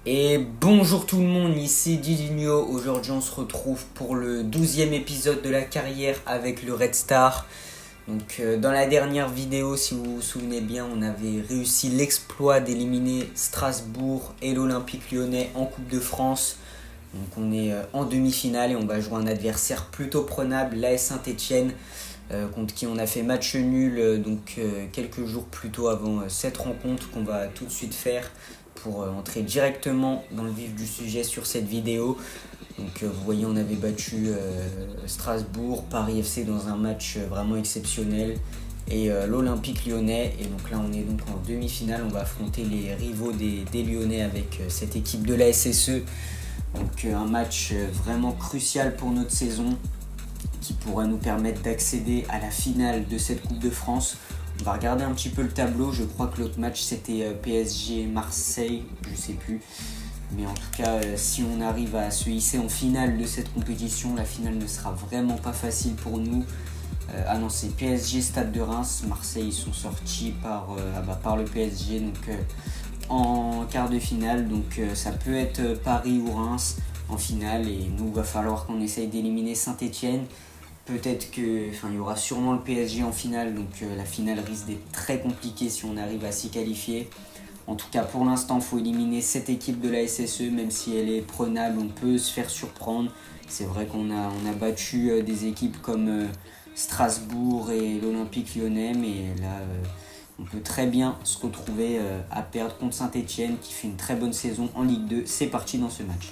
Et bonjour tout le monde, ici Didinho. Aujourd'hui on se retrouve pour le 12e épisode de la carrière avec le Red Star. Donc dans la dernière vidéo, si vous vous souvenez bien, on avait réussi l'exploit d'éliminer Strasbourg et l'Olympique Lyonnais en Coupe de France. Donc on est en demi-finale et on va jouer un adversaire plutôt prenable, l'AS Saint-Etienne, contre qui on a fait match nul quelques jours plus tôt avant cette rencontre qu'on va tout de suite faire pour entrer directement dans le vif du sujet sur cette vidéo. Donc vous voyez, on avait battu Strasbourg, Paris FC dans un match vraiment exceptionnel et l'Olympique Lyonnais. Et donc là on est donc en demi-finale, on va affronter les rivaux des Lyonnais avec cette équipe de la SSE. Donc un match vraiment crucial pour notre saison qui pourra nous permettre d'accéder à la finale de cette Coupe de France. On va regarder un petit peu le tableau. Je crois que l'autre match c'était PSG-Marseille, je sais plus. Mais en tout cas, si on arrive à se hisser en finale de cette compétition, la finale ne sera vraiment pas facile pour nous. Ah non, c'est PSG Stade de Reims. Marseille, ils sont sortis par le PSG en quart de finale. Donc ça peut être Paris ou Reims en finale. Et nous, il va falloir qu'on essaye d'éliminer Saint-Etienne. Peut-être qu'il y aura sûrement le PSG en finale, donc la finale risque d'être très compliquée si on arrive à s'y qualifier. En tout cas, pour l'instant, il faut éliminer cette équipe de la SSE, même si elle est prenable, on peut se faire surprendre. C'est vrai qu'on a battu des équipes comme Strasbourg et l'Olympique Lyonnais, mais là, on peut très bien se retrouver à perdre contre Saint-Etienne, qui fait une très bonne saison en Ligue 2. C'est parti dans ce match.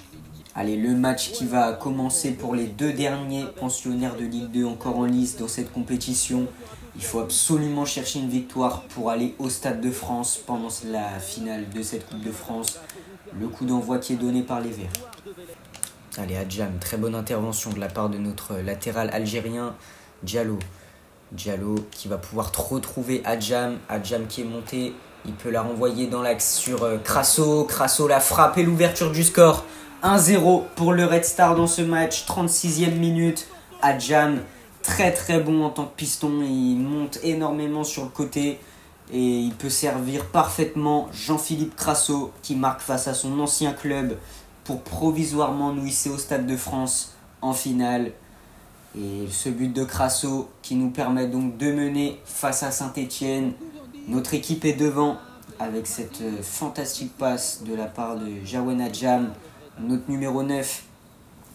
Allez, le match qui va commencer pour les deux derniers pensionnaires de Ligue 2 encore en lice dans cette compétition. Il faut absolument chercher une victoire pour aller au Stade de France pendant la finale de cette Coupe de France. Le coup d'envoi qui est donné par les Verts. Allez, Adjam, très bonne intervention de la part de notre latéral algérien, Diallo. Diallo qui va pouvoir retrouver Adjam. Adjam qui est monté, il peut la renvoyer dans l'axe sur Crasso. Crasso la frappe et l'ouverture du score. 1-0 pour le Red Star dans ce match, 36e minute. Adjam, très très bon en tant que piston, il monte énormément sur le côté et il peut servir parfaitement Jean-Philippe Crasso qui marque face à son ancien club pour provisoirement nous hisser au Stade de France en finale. Et ce but de Crasso qui nous permet donc de mener face à Saint-Etienne. Notre équipe est devant avec cette fantastique passe de la part de Jawen Adjam. Notre numéro 9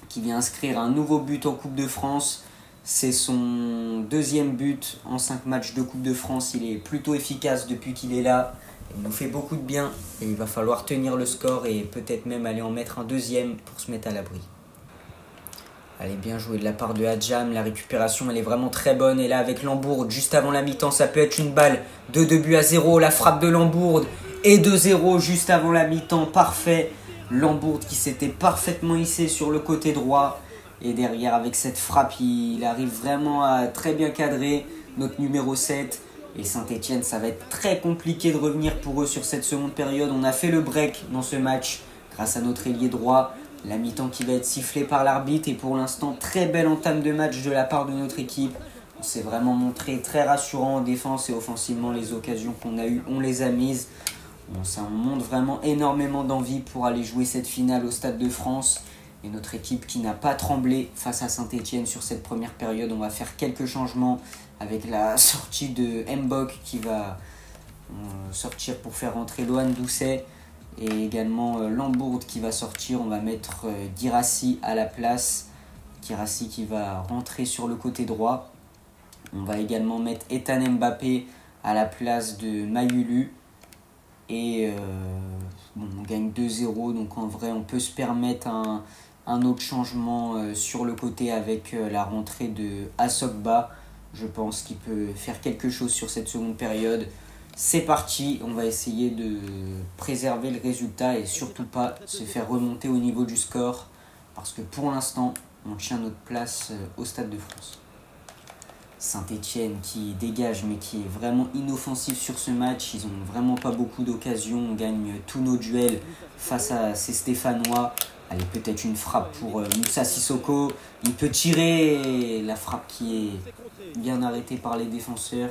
qui vient inscrire un nouveau but en Coupe de France. C'est son deuxième but en 5 matchs de Coupe de France. Il est plutôt efficace depuis qu'il est là. Il nous fait beaucoup de bien et il va falloir tenir le score et peut-être même aller en mettre un deuxième pour se mettre à l'abri. Allez, bien joué de la part de Adjam. La récupération, elle est vraiment très bonne. Et là, avec Lambourde, juste avant la mi-temps, ça peut être une balle de 2-0. La frappe de Lambourde et 2-0 juste avant la mi-temps. Parfait. Lambourde qui s'était parfaitement hissé sur le côté droit. Et derrière, avec cette frappe, il arrive vraiment à très bien cadrer notre numéro 7. Et Saint-Etienne, ça va être très compliqué de revenir pour eux sur cette seconde période. On a fait le break dans ce match grâce à notre ailier droit. La mi-temps qui va être sifflée par l'arbitre. Et pour l'instant, très belle entame de match de la part de notre équipe. On s'est vraiment montré très rassurant en défense et offensivement. Les occasions qu'on a eues, on les a mises. Bon, ça montre vraiment énormément d'envie pour aller jouer cette finale au Stade de France. Et notre équipe qui n'a pas tremblé face à Saint-Etienne sur cette première période. On va faire quelques changements avec la sortie de Mbok qui va sortir pour faire rentrer Lohan Doucet. Et également Lambourde qui va sortir. On va mettre Guirassy à la place. Guirassy qui va rentrer sur le côté droit. On va également mettre Ethan Mbappé à la place de Mayulu. Et on gagne 2-0, donc en vrai on peut se permettre un autre changement sur le côté avec la rentrée de Asokba. Je pense qu'il peut faire quelque chose sur cette seconde période. C'est parti, on va essayer de préserver le résultat et surtout pas se faire remonter au niveau du score. Parce que pour l'instant, on tient notre place au Stade de France. Saint-Etienne qui dégage mais qui est vraiment inoffensif sur ce match. Ils n'ont vraiment pas beaucoup d'occasions. On gagne tous nos duels face à ces Stéphanois. Allez, peut-être une frappe pour Moussa Sissoko. Il peut tirer. La frappe qui est bien arrêtée par les défenseurs.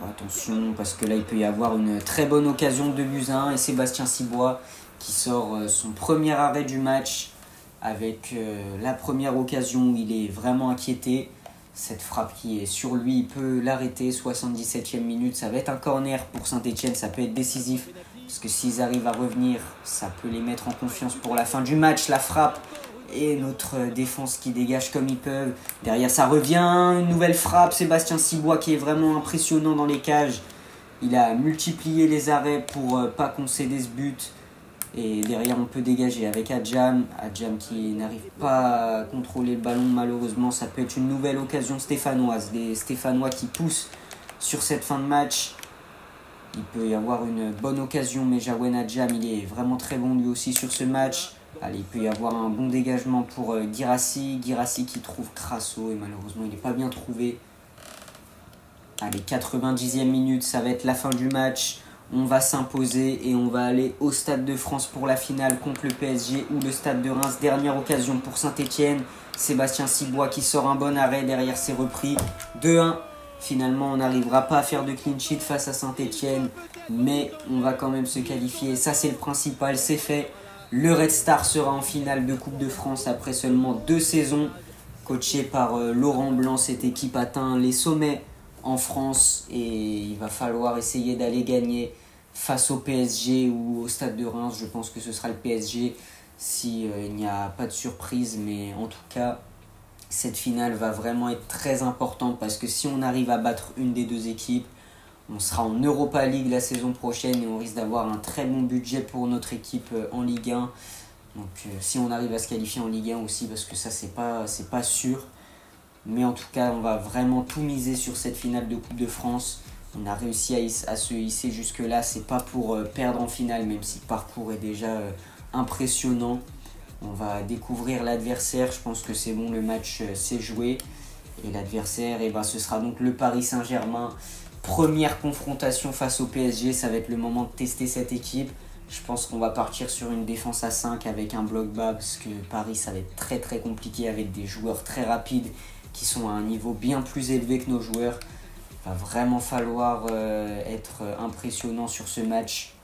Attention, parce que là, il peut y avoir une très bonne occasion de but 1 et Sébastien Cibois qui sort son premier arrêt du match avec la première occasion où il est vraiment inquiété. Cette frappe qui est sur lui, il peut l'arrêter. 77e minute, ça va être un corner pour Saint-Etienne, ça peut être décisif. Parce que s'ils arrivent à revenir, ça peut les mettre en confiance pour la fin du match. La frappe et notre défense qui dégage comme ils peuvent. Derrière, ça revient, une nouvelle frappe. Sébastien Cibois qui est vraiment impressionnant dans les cages. Il a multiplié les arrêts pour pas concéder ce but. Et derrière, on peut dégager avec Adjam. Adjam qui n'arrive pas à contrôler le ballon, malheureusement. Ça peut être une nouvelle occasion stéphanoise. Des Stéphanois qui poussent sur cette fin de match. Il peut y avoir une bonne occasion, mais Jawen Adjam, il est vraiment très bon lui aussi sur ce match. Allez, il peut y avoir un bon dégagement pour Guirassy. Guirassy qui trouve Crasso et malheureusement, il n'est pas bien trouvé. Allez, 90e minute, ça va être la fin du match. On va s'imposer et on va aller au Stade de France pour la finale contre le PSG ou le Stade de Reims. Dernière occasion pour Saint-Etienne. Sébastien Cibois qui sort un bon arrêt, derrière c'est repris. 2-1. Finalement, on n'arrivera pas à faire de clean sheet face à Saint-Etienne, mais on va quand même se qualifier. Ça, c'est le principal, c'est fait. Le Red Star sera en finale de Coupe de France après seulement 2 saisons. Coaché par Laurent Blanc, cette équipe atteint les sommets en France et il va falloir essayer d'aller gagner face au PSG ou au Stade de Reims. Je pense que ce sera le PSG s'il n'y a pas de surprise, mais en tout cas, cette finale va vraiment être très importante parce que si on arrive à battre une des deux équipes, on sera en Europa League la saison prochaine et on risque d'avoir un très bon budget pour notre équipe en Ligue 1. Donc si on arrive à se qualifier en Ligue 1 aussi, parce que ça c'est pas sûr. Mais en tout cas, on va vraiment tout miser sur cette finale de Coupe de France. On a réussi à se hisser jusque-là. C'est pas pour perdre en finale, même si le parcours est déjà impressionnant. On va découvrir l'adversaire. Je pense que c'est bon, le match s'est joué. Et l'adversaire, ce sera donc le Paris Saint-Germain. Première confrontation face au PSG. Ça va être le moment de tester cette équipe. Je pense qu'on va partir sur une défense à 5 avec un bloc bas. Parce que Paris, ça va être très très compliqué avec des joueurs très rapides qui sont à un niveau bien plus élevé que nos joueurs. Il va vraiment falloir être impressionnant sur ce match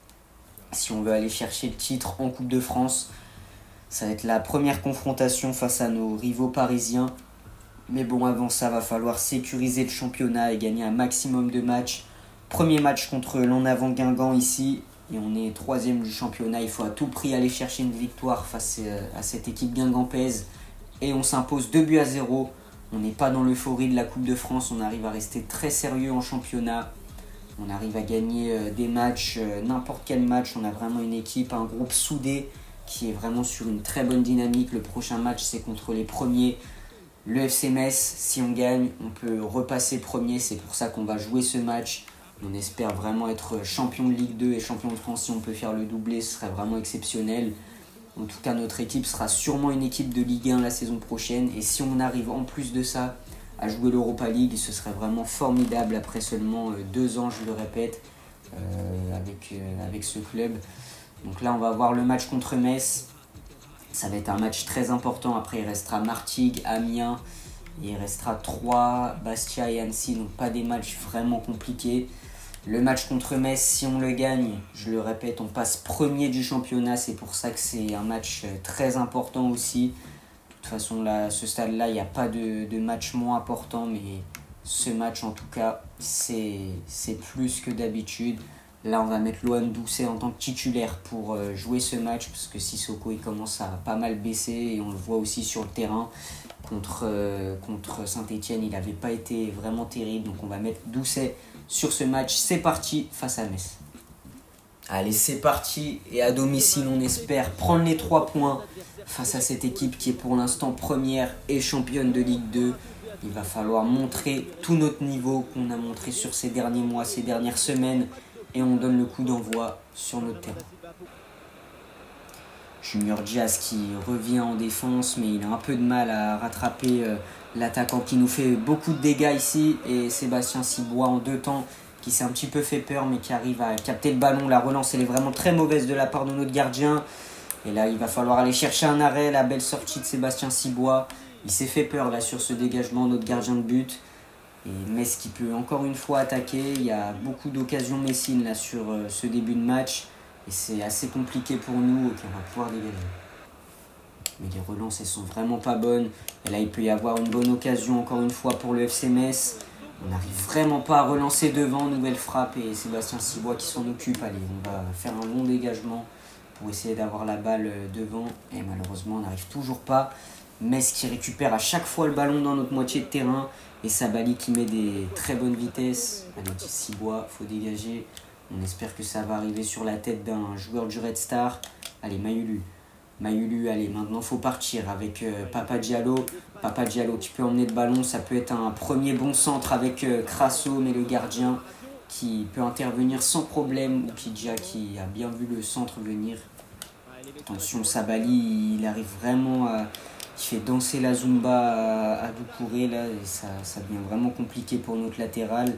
si on veut aller chercher le titre en Coupe de France. Ça va être la première confrontation face à nos rivaux parisiens. Mais bon, avant ça, va falloir sécuriser le championnat et gagner un maximum de matchs. Premier match contre l'En Avant Guingamp ici. Et on est 3e du championnat. Il faut à tout prix aller chercher une victoire face à cette équipe guingampaise. Et on s'impose 2-0. On n'est pas dans l'euphorie de la Coupe de France. On arrive à rester très sérieux en championnat. On arrive à gagner des matchs, n'importe quel match. On a vraiment une équipe, un groupe soudé qui est vraiment sur une très bonne dynamique. Le prochain match, c'est contre les premiers, le FC Metz. Si on gagne, on peut repasser premier. C'est pour ça qu'on va jouer ce match. On espère vraiment être champion de Ligue 2 et champion de France. Si on peut faire le doublé, ce serait vraiment exceptionnel. En tout cas, notre équipe sera sûrement une équipe de Ligue 1 la saison prochaine. Et si on arrive en plus de ça à jouer l'Europa League, ce serait vraiment formidable après seulement 2 ans, je le répète, avec ce club. Donc là, on va voir le match contre Metz. Ça va être un match très important. Après, il restera Martigues, Amiens. Et il restera Troyes, Bastia et Annecy. Donc pas des matchs vraiment compliqués. Le match contre Metz, si on le gagne, je le répète, on passe premier du championnat. C'est pour ça que c'est un match très important aussi. De toute façon, là, ce stade-là, il n'y a pas de match moins important. Mais ce match, en tout cas, c'est plus que d'habitude. Là, on va mettre Lohan Doucet en tant que titulaire pour jouer ce match. Parce que Sissoko, il commence à pas mal baisser. Et on le voit aussi sur le terrain. Contre Saint-Etienne, il n'avait pas été vraiment terrible. Donc on va mettre Doucet sur ce match. C'est parti face à Metz. Allez, c'est parti. Et à domicile, on espère prendre les 3 points face à cette équipe qui est pour l'instant première et championne de Ligue 2. Il va falloir montrer tout notre niveau qu'on a montré sur ces derniers mois, ces dernières semaines. Et on donne le coup d'envoi sur notre terrain. Junior Diaz qui revient en défense, mais il a un peu de mal à rattraper l'attaquant qui nous fait beaucoup de dégâts ici. Et Sébastien Cibois en 2 temps qui s'est un petit peu fait peur, mais qui arrive à capter le ballon. La relance, elle est vraiment très mauvaise de la part de notre gardien. Et là, il va falloir aller chercher un arrêt. La belle sortie de Sébastien Cibois. Il s'est fait peur là sur ce dégagement, notre gardien de but. Et Metz qui peut encore une fois attaquer. Il y a beaucoup d'occasions messines là sur ce début de match. Et c'est assez compliqué pour nous. Ok, on va pouvoir dégager. Mais les relances, elles sont vraiment pas bonnes. Et là, il peut y avoir une bonne occasion encore une fois pour le FC Metz. On n'arrive vraiment pas à relancer devant. Nouvelle frappe et Sébastien Cibois qui s'en occupe. Allez, on va faire un long dégagement pour essayer d'avoir la balle devant. Et malheureusement, on n'arrive toujours pas. Metz qui récupère à chaque fois le ballon dans notre moitié de terrain. Et Sabali qui met des très bonnes vitesses. Allez, Cibois, il faut dégager. On espère que ça va arriver sur la tête d'un joueur du Red Star. Allez, Mayulu. Mayulu, allez, maintenant il faut partir avec Papa Diallo. Papa Diallo qui peut emmener le ballon. Ça peut être un premier bon centre avec Crasso, mais le gardien qui peut intervenir sans problème. Oukidja qui a bien vu le centre venir. Attention, Sabali, il arrive vraiment à... Il fait danser la Zumba à Doucouré là. Et ça devient vraiment compliqué pour notre latéral.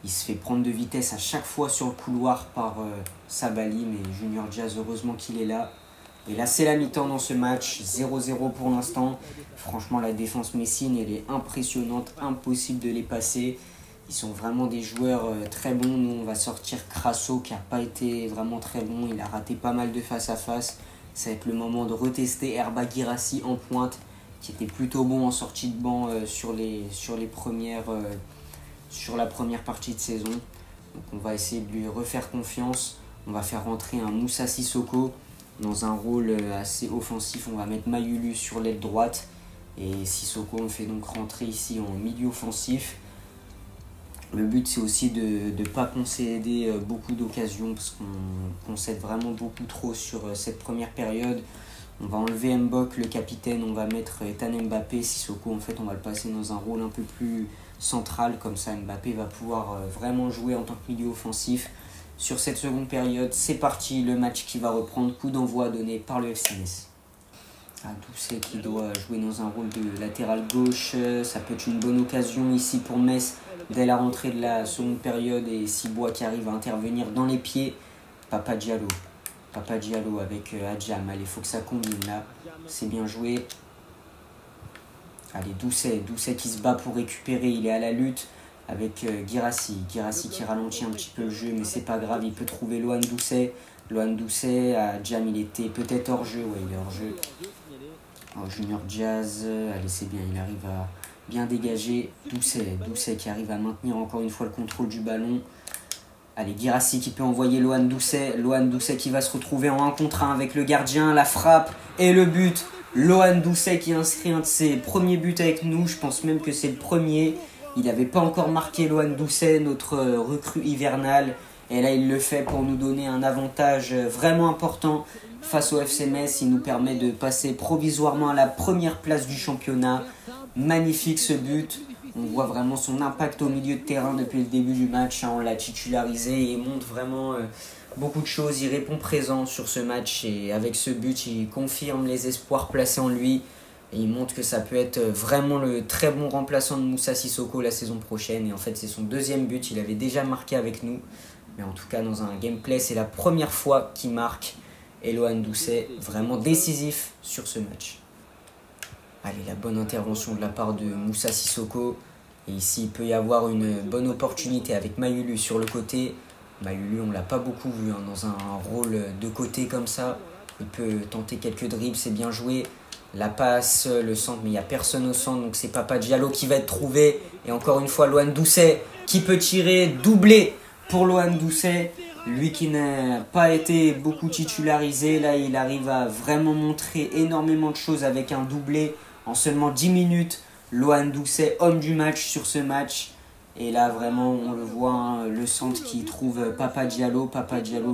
Il se fait prendre de vitesse à chaque fois sur le couloir par Sabali. Mais Junior Diaz, heureusement qu'il est là. Et là, c'est la mi-temps dans ce match, 0-0 pour l'instant. Franchement, la défense messine, elle est impressionnante, impossible de les passer. Ils sont vraiment des joueurs très bons. Nous, on va sortir Crasso, qui n'a pas été vraiment très bon. Il a raté pas mal de face-à-face. Ça va être le moment de retester Herba Guirassy en pointe, qui était plutôt bon en sortie de banc sur la première partie de saison. Donc, on va essayer de lui refaire confiance. On va faire rentrer un Moussa Sissoko dans un rôle assez offensif. On va mettre Mayulu sur l'aile droite et Sissoko on fait donc rentrer ici en milieu offensif. Le but c'est aussi de ne pas concéder beaucoup d'occasions parce qu'on concède vraiment beaucoup trop sur cette première période. On va enlever Mbok, le capitaine, on va mettre Ethan Mbappé. Sissoko en fait on va le passer dans un rôle un peu plus central, comme ça Mbappé va pouvoir vraiment jouer en tant que milieu offensif. Sur cette seconde période, c'est parti, le match qui va reprendre, coup d'envoi donné par le FC Metz. Doucet qui doit jouer dans un rôle de latéral gauche, ça peut être une bonne occasion ici pour Metz dès la rentrée de la seconde période et Cibois qui arrive à intervenir dans les pieds. Papa Diallo avec Adjam, allez, il faut que ça combine là, c'est bien joué. Allez, Doucet qui se bat pour récupérer, il est à la lutte. Avec Guirassy qui ralentit un petit peu le jeu, mais c'est pas grave, il peut trouver Lohan Doucet. Lohan Doucet, Jam, il était peut-être hors jeu, ouais, il est hors jeu. Oh, Junior Diaz, allez, c'est bien, il arrive à bien dégager. Doucet qui arrive à maintenir encore une fois le contrôle du ballon. Allez, Guirassy qui peut envoyer Lohan Doucet qui va se retrouver en 1 contre 1 avec le gardien, la frappe et le but. Lohan Doucet qui inscrit un de ses premiers buts avec nous, je pense même que c'est le premier. Il n'avait pas encore marqué Lohan Doucet, notre recrue hivernale. Et là, il le fait pour nous donner un avantage vraiment important face au FC Metz. Il nous permet de passer provisoirement à la première place du championnat. Magnifique ce but. On voit vraiment son impact au milieu de terrain depuis le début du match. On l'a titularisé et il montre vraiment beaucoup de choses. Il répond présent sur ce match. Et avec ce but, il confirme les espoirs placés en lui. Et il montre que ça peut être vraiment le très bon remplaçant de Moussa Sissoko la saison prochaine. Et en fait, c'est son deuxième but. Il avait déjà marqué avec nous. Mais en tout cas, dans un gameplay, c'est la première fois qu'il marque. Et Lohan Doucet, vraiment décisif sur ce match. Allez, la bonne intervention de la part de Moussa Sissoko. Et ici, il peut y avoir une bonne opportunité avec Mayulu sur le côté. Mayulu, on ne l'a pas beaucoup vu dans un rôle de côté comme ça. Il peut tenter quelques dribbles, c'est bien joué. La passe, le centre, mais il n'y a personne au centre, donc c'est Papa Diallo qui va être trouvé. Et encore une fois, Lohan Doucet qui peut tirer, doublé pour Lohan Doucet. Lui qui n'a pas été beaucoup titularisé, là il arrive à vraiment montrer énormément de choses avec un doublé en seulement 10 minutes. Lohan Doucet, homme du match sur ce match. Et là vraiment on le voit, le centre qui trouve Papa Diallo,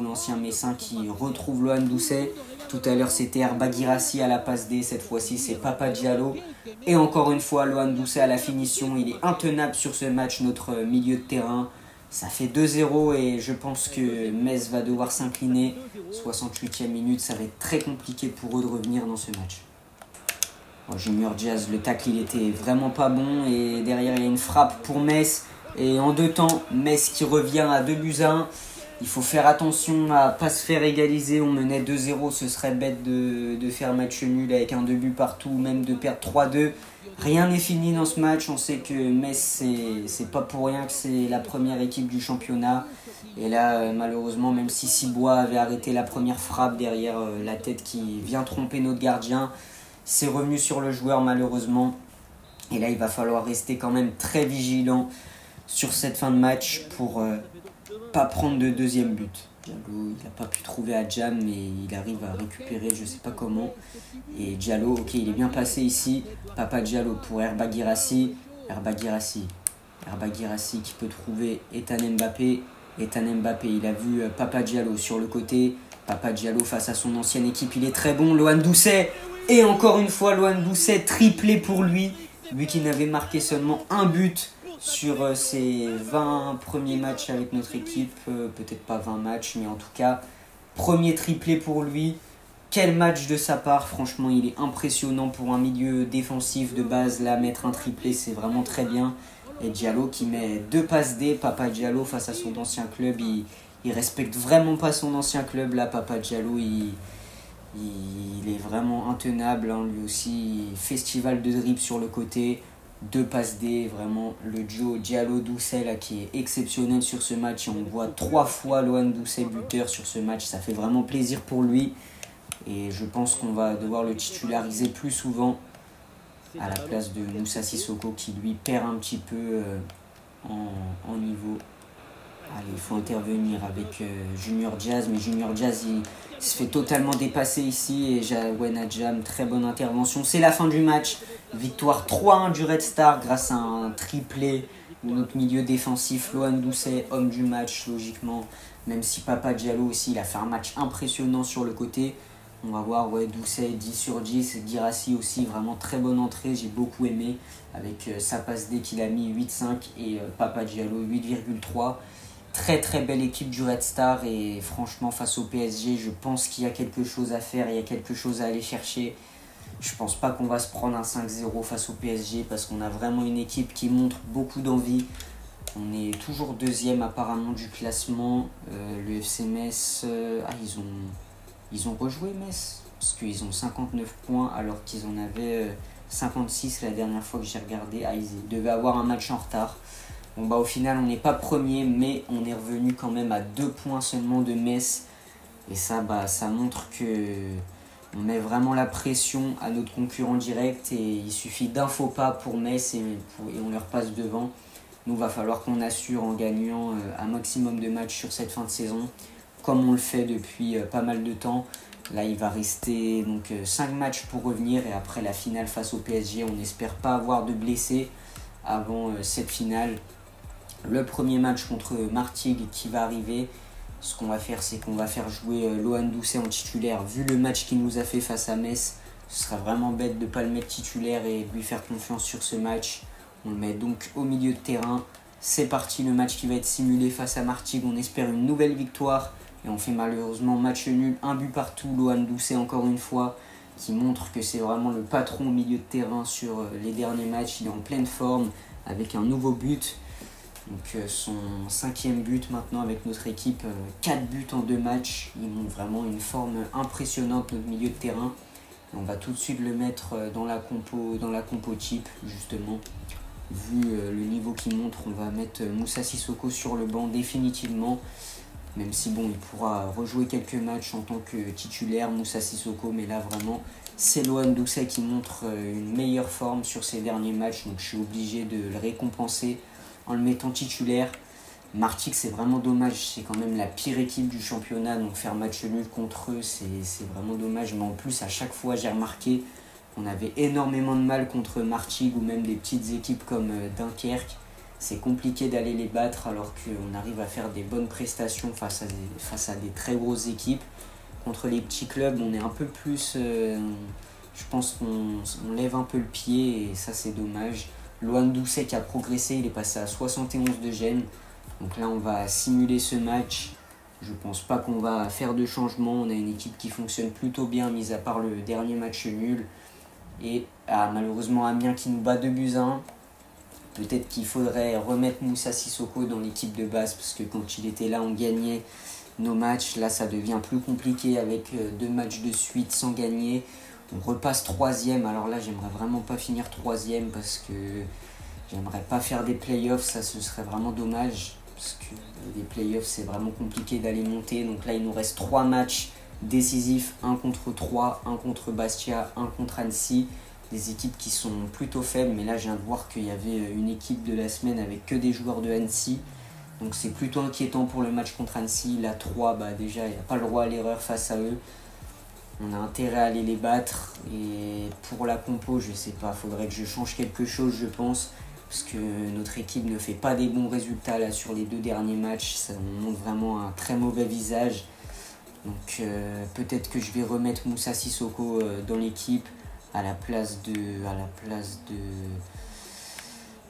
l'ancien Messin qui retrouve Lohan Doucet. Tout à l'heure c'était Herba Guirassy à la passe D, cette fois-ci c'est Papa Diallo. Et encore une fois Lohan Doucet à la finition, il est intenable sur ce match, notre milieu de terrain. Ça fait 2-0 et je pense que Metz va devoir s'incliner. 68e minute, ça va être très compliqué pour eux de revenir dans ce match. Junior Diaz, le tacle il était vraiment pas bon et derrière il y a une frappe pour Metz. Et en 2 temps, Metz qui revient à 2-1. Il faut faire attention à pas se faire égaliser. On menait 2-0, ce serait bête de faire match nul avec un 2 buts partout, même de perdre 3-2. Rien n'est fini dans ce match. On sait que Metz, c'est pas pour rien que c'est la première équipe du championnat. Et là, malheureusement, même si Cibois avait arrêté la première frappe derrière la tête qui vient tromper notre gardien, c'est revenu sur le joueur malheureusement. Et là, il va falloir rester quand même très vigilant sur cette fin de match pour pas prendre de deuxième but. Diallo, il n'a pas pu trouver Adjam, mais il arrive à récupérer, je sais pas comment. Et Diallo, ok, il est bien passé ici. Papa Diallo pour Herba Guirassy. Herba Guirassy qui peut trouver Ethan Mbappé. Ethan Mbappé, il a vu Papa Diallo sur le côté. Papa Diallo face à son ancienne équipe, il est très bon. Lohan Doucet, et encore une fois, Lohan Doucet, triplé pour lui. Lui qui n'avait marqué seulement un but sur ses 20 premiers matchs avec notre équipe. Peut-être pas 20 matchs, mais en tout cas, premier triplé pour lui. Quel match de sa part, franchement, il est impressionnant pour un milieu défensif de base. Là, mettre un triplé, c'est vraiment très bien. Et Diallo qui met 2 passes D. Papa Diallo face à son ancien club, il respecte vraiment pas son ancien club. Là, Papa Diallo, il est vraiment intenable, hein. Lui aussi, festival de dribble sur le côté, 2 passes D, vraiment le duo Diallo-Doucet là, qui est exceptionnel sur ce match. Et on voit 3 fois Lohan Doucet buteur sur ce match, ça fait vraiment plaisir pour lui. Et je pense qu'on va devoir le titulariser plus souvent à la place de Moussa Sissoko qui lui perd un petit peu en niveau. Allez, il faut intervenir avec Junior Diaz, mais Junior Diaz il se fait totalement dépasser ici. Et Jawen Adjam, très bonne intervention. C'est la fin du match. Victoire 3-1 du Red Star grâce à un triplé de notre milieu défensif. Lohan Doucet, homme du match, logiquement. Même si Papa Diallo aussi, il a fait un match impressionnant sur le côté. On va voir, ouais, Doucet 10 sur 10. Guirassy aussi, vraiment très bonne entrée. J'ai beaucoup aimé avec sa passe D qu'il a mis 8,5 et Papa Diallo 8,3. Très très belle équipe du Red Star et franchement face au PSG je pense qu'il y a quelque chose à faire, il y a quelque chose à aller chercher. Je pense pas qu'on va se prendre un 5-0 face au PSG parce qu'on a vraiment une équipe qui montre beaucoup d'envie. On est toujours deuxième apparemment du classement. Le FC Metz, ils ont rejoué Metz parce qu'ils ont 59 points alors qu'ils en avaient 56 la dernière fois que j'ai regardé. Ils devaient avoir un match en retard. Bon bah au final on n'est pas premier mais on est revenu quand même à 2 points seulement de Metz. Et ça ça montre que on met vraiment la pression à notre concurrent direct et il suffit d'un faux pas pour Metz et on leur passe devant. Nous va falloir qu'on assure en gagnant un maximum de matchs sur cette fin de saison comme on le fait depuis pas mal de temps. Là il va rester donc 5 matchs pour revenir et après la finale face au PSG on n'espère pas avoir de blessés avant cette finale. Le premier match contre Martigues qui va arriver, ce qu'on va faire, c'est qu'on va faire jouer Lohan Doucet en titulaire. Vu le match qu'il nous a fait face à Metz, ce serait vraiment bête de ne pas le mettre titulaire et de lui faire confiance sur ce match. On le met donc au milieu de terrain. C'est parti, le match qui va être simulé face à Martigues. On espère une nouvelle victoire et on fait malheureusement match nul, 1 but partout. Lohan Doucet encore une fois, qui montre que c'est vraiment le patron au milieu de terrain sur les derniers matchs. Il est en pleine forme avec un nouveau but. Donc son 5e but maintenant avec notre équipe, 4 buts en 2 matchs. Il montre vraiment une forme impressionnante notre milieu de terrain. Et on va tout de suite le mettre dans la compo type justement. Vu le niveau qu'il montre, on va mettre Moussa Sissoko sur le banc définitivement. Même si bon, il pourra rejouer quelques matchs en tant que titulaire, Moussa Sissoko. Mais là vraiment, c'est Lohan Doucet qui montre une meilleure forme sur ses derniers matchs. Donc je suis obligé de le récompenser en le mettant titulaire. Martigues, c'est vraiment dommage, c'est quand même la pire équipe du championnat, donc faire match nul contre eux, c'est vraiment dommage. Mais en plus, à chaque fois, j'ai remarqué qu'on avait énormément de mal contre Martigues ou même des petites équipes comme Dunkerque. C'est compliqué d'aller les battre alors qu'on arrive à faire des bonnes prestations face à des très grosses équipes. Contre les petits clubs, on est un peu plus... je pense qu'on lève un peu le pied et ça, c'est dommage. Lohan Doucet qui a progressé, il est passé à 71 de gêne. Donc là on va simuler ce match. Je pense pas qu'on va faire de changement. On a une équipe qui fonctionne plutôt bien, mis à part le dernier match nul. Et malheureusement Amiens qui nous bat 2-1. Peut-être qu'il faudrait remettre Moussa Sissoko dans l'équipe de base, parce que quand il était là, on gagnait nos matchs. Là, ça devient plus compliqué avec 2 matchs de suite sans gagner. On repasse 3e. Alors là, j'aimerais vraiment pas finir 3e parce que j'aimerais pas faire des playoffs. Ça, ce serait vraiment dommage. Parce que les playoffs, c'est vraiment compliqué d'aller monter. Donc là, il nous reste 3 matchs décisifs. 1 contre 3, 1 contre Bastia, 1 contre Annecy. Des équipes qui sont plutôt faibles. Mais là, je viens de voir qu'il y avait une équipe de la semaine avec que des joueurs de Annecy. Donc c'est plutôt inquiétant pour le match contre Annecy. La 3, déjà, il n'y a pas le droit à l'erreur face à eux. On a intérêt à aller les battre. Et pour la compo, je sais pas, faudrait que je change quelque chose, je pense. Parce que notre équipe ne fait pas des bons résultats là sur les 2 derniers matchs. Ça montre vraiment un très mauvais visage. Donc peut-être que je vais remettre Moussa Sissoko dans l'équipe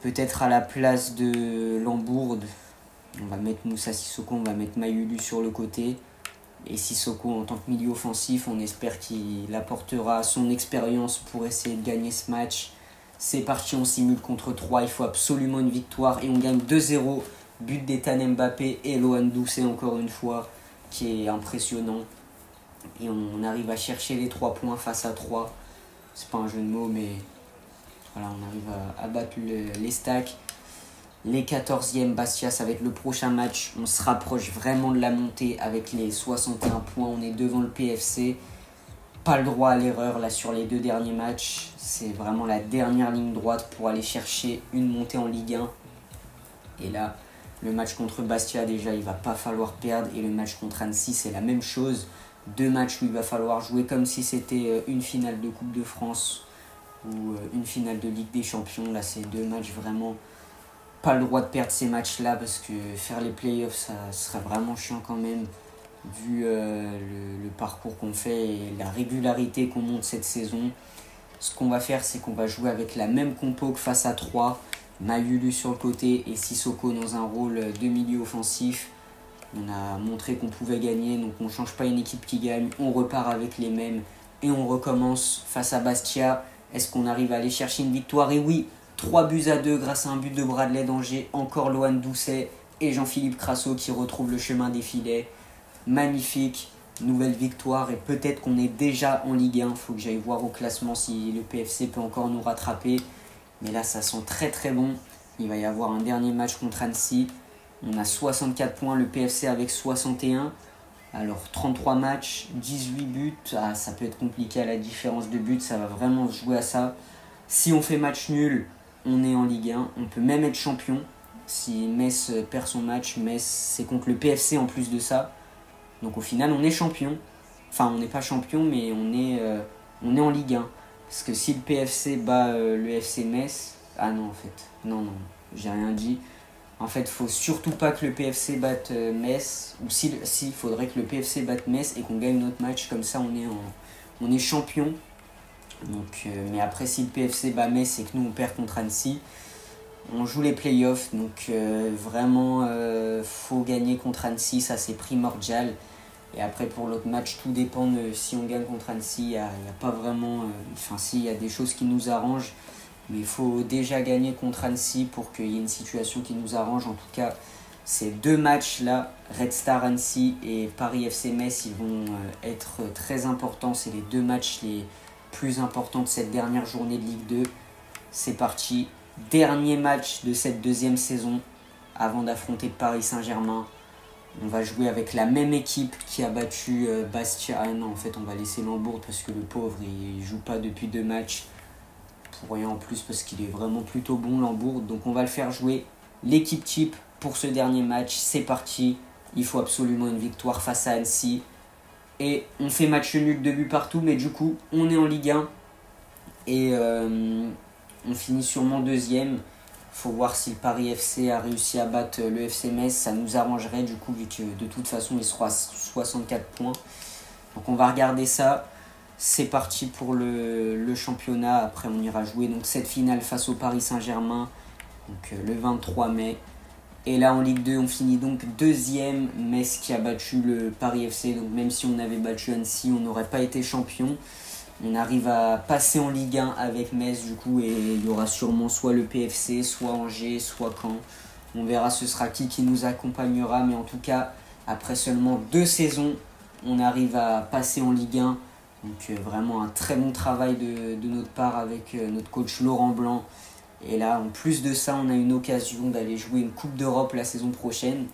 peut-être à la place de Lambourde. On va mettre Moussa Sissoko, on va mettre Mayulu sur le côté. Et Sissoko en tant que milieu offensif, on espère qu'il apportera son expérience pour essayer de gagner ce match. C'est parti, on simule contre 3, il faut absolument une victoire. Et on gagne 2-0, but d'Ethan Mbappé et Lohan Doucet encore une fois, qui est impressionnant. Et on arrive à chercher les 3 points face à 3. C'est pas un jeu de mots, mais voilà, on arrive à battre les stacks. Les 14e, Bastia, ça va être le prochain match. On se rapproche vraiment de la montée avec les 61 points. On est devant le PFC. Pas le droit à l'erreur là sur les 2 derniers matchs. C'est vraiment la dernière ligne droite pour aller chercher une montée en Ligue 1. Et là, le match contre Bastia, déjà, il va pas falloir perdre. Et le match contre Annecy, c'est la même chose. 2 matchs où il va falloir jouer comme si c'était une finale de Coupe de France ou une finale de Ligue des Champions. Là, c'est 2 matchs vraiment... pas le droit de perdre ces matchs-là parce que faire les playoffs, ça serait vraiment chiant quand même, vu le parcours qu'on fait et la régularité qu'on monte cette saison. Ce qu'on va faire, c'est qu'on va jouer avec la même compo que face à 3. Mayulu sur le côté et Sissoko dans un rôle de milieu offensif. On a montré qu'on pouvait gagner, donc on ne change pas une équipe qui gagne. On repart avec les mêmes et on recommence face à Bastia. Est-ce qu'on arrive à aller chercher une victoire? Et oui, 3-2 grâce à un but de Bradley Danger, encore Lohan Doucet et Jean-Philippe Crasso qui retrouvent le chemin des filets. Magnifique, nouvelle victoire et peut-être qu'on est déjà en Ligue 1. Il faut que j'aille voir au classement si le PFC peut encore nous rattraper. Mais là, ça sent très très bon. Il va y avoir un dernier match contre Annecy. On a 64 points, le PFC avec 61. Alors 33 matchs, 18 buts. Ça peut être compliqué à la différence de buts, ça va vraiment se jouer à ça. Si on fait match nul, on est en Ligue 1. On peut même être champion. Si Metz perd son match, Metz c'est contre le PFC en plus de ça. Donc au final, on est champion. Enfin, on n'est pas champion, mais on est en Ligue 1. Parce que si le PFC bat le FC Metz... Ah non, en fait. Non, j'ai rien dit. En fait, il ne faut surtout pas que le PFC batte Metz. Ou il faudrait que le PFC batte Metz et qu'on gagne notre match. Comme ça, on est champion. Donc, mais après, si le PFC bat Metz et que nous, on perd contre Annecy, on joue les playoffs. Donc, vraiment, faut gagner contre Annecy. Ça, c'est primordial. Et après, pour l'autre match, tout dépend de si on gagne contre Annecy. Il n'y a pas vraiment... si, il y a des choses qui nous arrangent. Mais il faut déjà gagner contre Annecy pour qu'il y ait une situation qui nous arrange. En tout cas, ces 2 matchs-là, Red Star Annecy et Paris FC Metz, ils vont être très importants. C'est les 2 matchs les plus importants de cette dernière journée de Ligue 2. C'est parti. Dernier match de cette 2e saison avant d'affronter Paris Saint-Germain. On va jouer avec la même équipe qui a battu Bastia. Ah non, en fait, on va laisser Lambourde parce que le pauvre, il joue pas depuis 2 matchs. Pour rien en plus parce qu'il est vraiment plutôt bon, Lambourde. Donc on va le faire jouer l'équipe type pour ce dernier match. C'est parti. Il faut absolument une victoire face à Annecy. Et on fait match nul, 2 buts partout. Mais du coup, on est en Ligue 1. Et on finit sûrement 2e. Faut voir si le Paris FC a réussi à battre le FC Metz. Ça nous arrangerait du coup, vu que de toute façon, il sera à 64 points. Donc on va regarder ça. C'est parti pour le championnat. Après, on ira jouer donc cette finale face au Paris Saint-Germain donc, le 23 mai. Et là, en Ligue 2, on finit donc 2e. Metz qui a battu le Paris FC. Donc même si on avait battu Annecy, on n'aurait pas été champion. on arrive à passer en Ligue 1 avec Metz du coup, et il y aura sûrement soit le PFC, soit Angers, soit Caen. On verra ce sera qui nous accompagnera, mais en tout cas, après seulement 2 saisons, on arrive à passer en Ligue 1. Donc vraiment un très bon travail de notre part avec notre coach Laurent Blanc. Et là, en plus de ça, on a une occasion d'aller jouer une Coupe d'Europe la saison prochaine.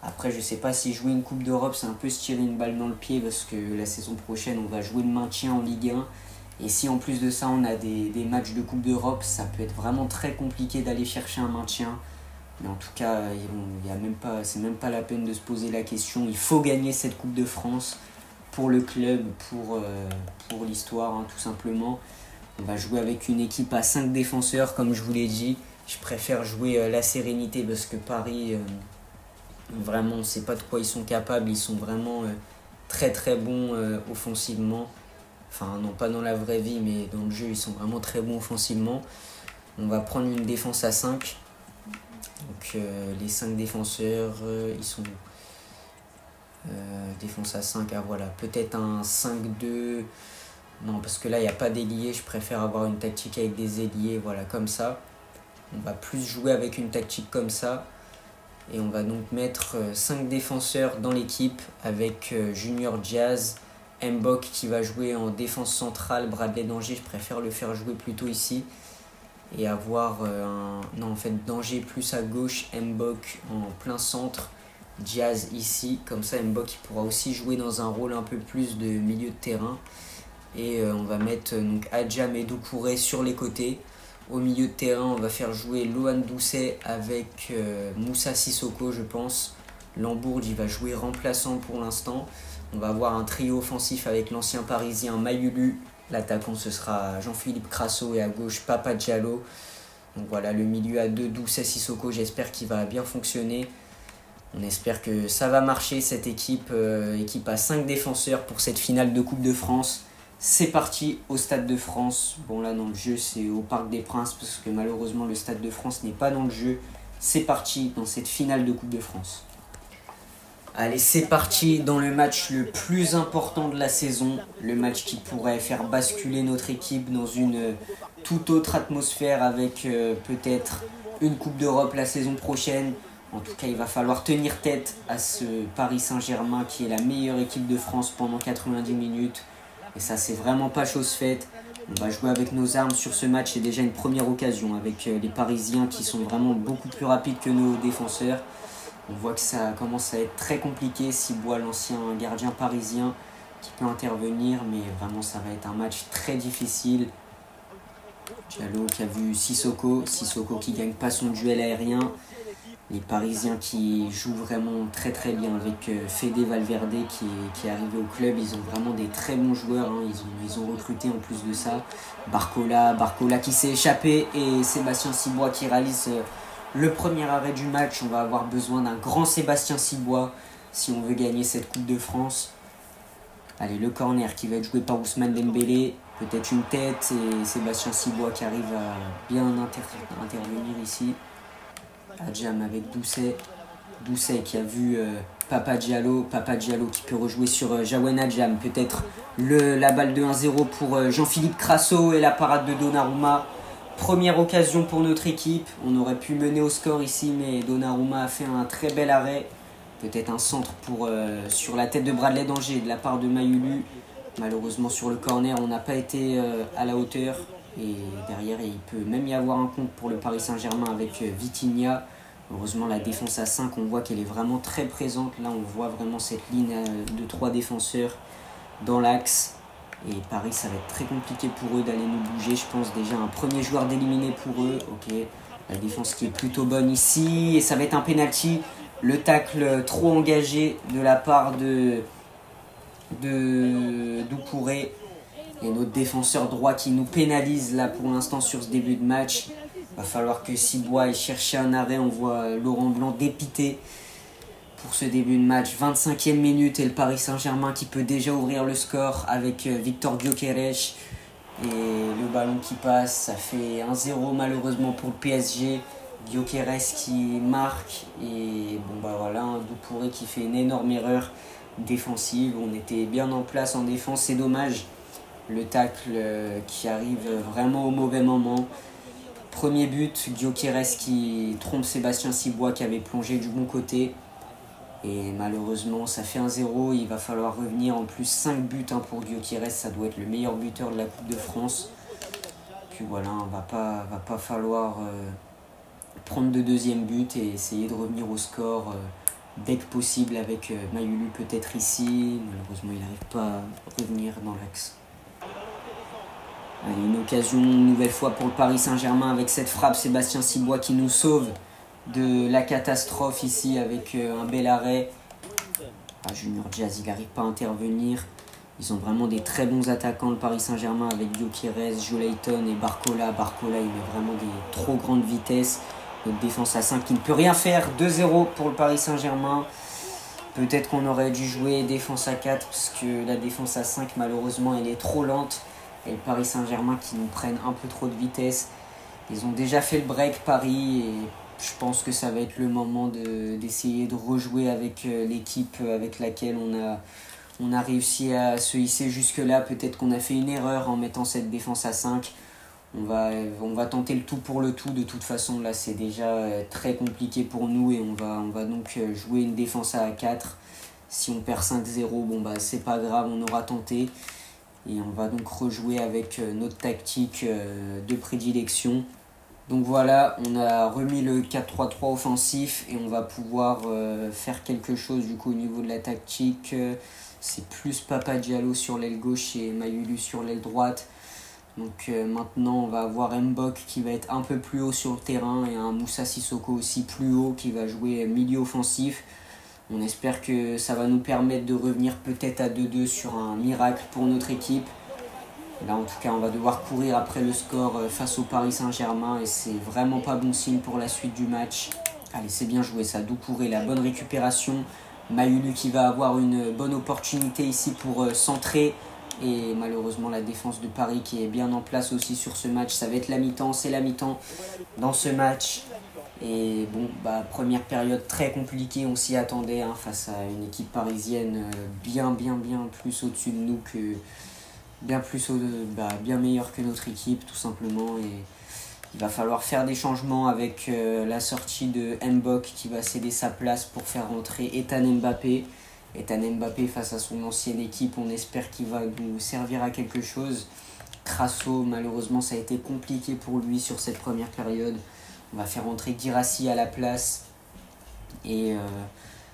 Après, je ne sais pas si jouer une Coupe d'Europe, c'est un peu se tirer une balle dans le pied parce que la saison prochaine, on va jouer le maintien en Ligue 1. Et si en plus de ça, on a des matchs de Coupe d'Europe, ça peut être vraiment très compliqué d'aller chercher un maintien. Mais en tout cas, c'est même pas la peine de se poser la question. Il faut gagner cette Coupe de France pour le club, pour l'histoire, hein, tout simplement. On va jouer avec une équipe à 5 défenseurs, comme je vous l'ai dit. Je préfère jouer la sérénité parce que Paris... vraiment, on ne sait pas de quoi ils sont capables. Ils sont vraiment très très bons offensivement. Enfin, non, pas dans la vraie vie, mais dans le jeu, ils sont vraiment très bons offensivement. On va prendre une défense à 5. Donc, les 5 défenseurs, ils sont... défense à 5, ah voilà. Peut-être un 5-2. Non, parce que là, il n'y a pas d'ailier. Je préfère avoir une tactique avec des ailiers, voilà, comme ça. On va plus jouer avec une tactique comme ça. Et on va donc mettre 5 défenseurs dans l'équipe avec Junior Diaz, Mbok qui va jouer en défense centrale, Bradley Danger, je préfère le faire jouer plutôt ici. Et avoir non, en fait, Danger plus à gauche, Mbok en plein centre, Diaz ici. Comme ça, Mbok il pourra aussi jouer dans un rôle un peu plus de milieu de terrain. Et on va mettre donc Adjam et Doucouré sur les côtés. Au milieu de terrain, on va faire jouer Lohan Doucet avec Moussa Sissoko, je pense. Lambourg, il va jouer remplaçant pour l'instant. On va avoir un trio offensif avec l'ancien parisien Mayulu. L'attaquant, ce sera Jean-Philippe Crasso et à gauche Papa Diallo. Donc voilà, le milieu à 2, Doucet Sissoko, j'espère qu'il va bien fonctionner. On espère que ça va marcher, cette équipe à 5 défenseurs pour cette finale de Coupe de France. C'est parti au Stade de France. Bon là dans le jeu c'est au Parc des Princes parce que malheureusement le Stade de France n'est pas dans le jeu. C'est parti dans cette finale de Coupe de France. Allez, c'est parti dans le match le plus important de la saison. Le match qui pourrait faire basculer notre équipe dans une toute autre atmosphère avec peut-être une Coupe d'Europe la saison prochaine. En tout cas, il va falloir tenir tête à ce Paris Saint-Germain qui est la meilleure équipe de France pendant 90 minutes. Et ça, c'est vraiment pas chose faite. On va jouer avec nos armes sur ce match. C'est déjà une première occasion avec les Parisiens qui sont vraiment beaucoup plus rapides que nos défenseurs. On voit que ça commence à être très compliqué. Cibois, l'ancien gardien parisien, qui peut intervenir. Mais vraiment, ça va être un match très difficile. Diallo qui a vu Sissoko. Sissoko qui gagne pas son duel aérien. Les Parisiens qui jouent vraiment très très bien avec Fede Valverde qui est arrivé au club. Ils ont vraiment des très bons joueurs, hein. Ils ont recruté en plus de ça. Barcola qui s'est échappé et Sébastien Cibois qui réalise le premier arrêt du match. On va avoir besoin d'un grand Sébastien Cibois si on veut gagner cette Coupe de France. Allez, le corner qui va être joué par Ousmane Dembélé. Peut-être une tête et Sébastien Cibois qui arrive à bien intervenir ici. Adjam avec Doucet. Doucet qui a vu Papa Diallo qui peut rejouer sur Jawen Adjam. Peut-être la balle de 1-0 pour Jean-Philippe Crasso et la parade de Donnarumma. Première occasion pour notre équipe. On aurait pu mener au score ici, mais Donnarumma a fait un très bel arrêt. Peut-être un centre sur la tête de Bradley Danger de la part de Mayulu. Malheureusement sur le corner, on n'a pas été à la hauteur. Et derrière, il peut même y avoir un compte pour le Paris Saint-Germain avec Vitinha. Heureusement, la défense à 5, on voit qu'elle est vraiment très présente. Là, on voit vraiment cette ligne de 3 défenseurs dans l'axe. Et Paris, ça va être très compliqué pour eux d'aller nous bouger. Je pense déjà un premier joueur d'éliminé pour eux. Ok, la défense qui est plutôt bonne ici. Et ça va être un penalty. Le tacle trop engagé de la part de Doucouré. Et notre défenseur droit qui nous pénalise là pour l'instant sur ce début de match. Il va falloir que Cibois aille chercher un arrêt. On voit Laurent Blanc dépité pour ce début de match. 25e minute et le Paris Saint-Germain qui peut déjà ouvrir le score avec Victor Gyökeres. Et le ballon qui passe, ça fait 1-0 malheureusement pour le PSG. Gyökeres qui marque. Et bon bah voilà, Doucouré qui fait une énorme erreur défensive. On était bien en place en défense, c'est dommage. Le tacle qui arrive vraiment au mauvais moment. Premier but, Gyökeres qui trompe Sébastien Cibois qui avait plongé du bon côté. Et malheureusement, ça fait 1-0. Il va falloir revenir. En plus, 5 buts pour Gyökeres. Ça doit être le meilleur buteur de la Coupe de France. Puis voilà, va pas falloir prendre de deuxième but et essayer de revenir au score dès que possible avec Mayulu peut-être ici. Malheureusement, il n'arrive pas à revenir dans l'axe. Allez, une occasion une nouvelle fois pour le Paris Saint-Germain avec cette frappe. Sébastien Cibois qui nous sauve de la catastrophe ici avec un bel arrêt. Junior Diaz, il n'arrive pas à intervenir. Ils ont vraiment des très bons attaquants, le Paris Saint-Germain, avec Gyökeres, Jolayton et Barcola. Barcola, il met vraiment des trop grandes vitesses. Notre défense à 5 qui ne peut rien faire. 2-0 pour le Paris Saint-Germain. Peut-être qu'on aurait dû jouer défense à 4 parce que la défense à 5, malheureusement, elle est trop lente. Et le Paris Saint-Germain qui nous prennent un peu trop de vitesse. Ils ont déjà fait le break, Paris, et je pense que ça va être le moment d'essayer de rejouer avec l'équipe avec laquelle on a réussi à se hisser jusque-là. Peut-être qu'on a fait une erreur en mettant cette défense à 5. On va tenter le tout pour le tout. De toute façon, là, c'est déjà très compliqué pour nous et on va donc jouer une défense à 4. Si on perd 5-0, bon, bah, c'est pas grave, on aura tenté. Et on va donc rejouer avec notre tactique de prédilection. Donc voilà, on a remis le 4-3-3 offensif et on va pouvoir faire quelque chose du coup au niveau de la tactique. C'est plus Papa Diallo sur l'aile gauche et Mayulu sur l'aile droite. Donc maintenant on va avoir Mbok qui va être un peu plus haut sur le terrain et un Moussa Sissoko aussi plus haut qui va jouer milieu offensif. On espère que ça va nous permettre de revenir peut-être à 2-2 sur un miracle pour notre équipe. Là en tout cas on va devoir courir après le score face au Paris Saint-Germain et c'est vraiment pas bon signe pour la suite du match. Allez, c'est bien joué ça, Doucouré, la bonne récupération. Mayulu qui va avoir une bonne opportunité ici pour centrer. Et malheureusement la défense de Paris qui est bien en place aussi sur ce match. Ça va être la mi-temps, c'est la mi-temps dans ce match. Et bon, bah, première période très compliquée, on s'y attendait face à une équipe parisienne bien plus au-dessus de nous, que bien meilleure que notre équipe tout simplement. Et il va falloir faire des changements avec la sortie de Mbok qui va céder sa place pour faire rentrer Ethan Mbappé. Ethan Mbappé face à son ancienne équipe, on espère qu'il va nous servir à quelque chose. Crasso, malheureusement ça a été compliqué pour lui sur cette première période. On va faire entrer Guirassy à la place. Et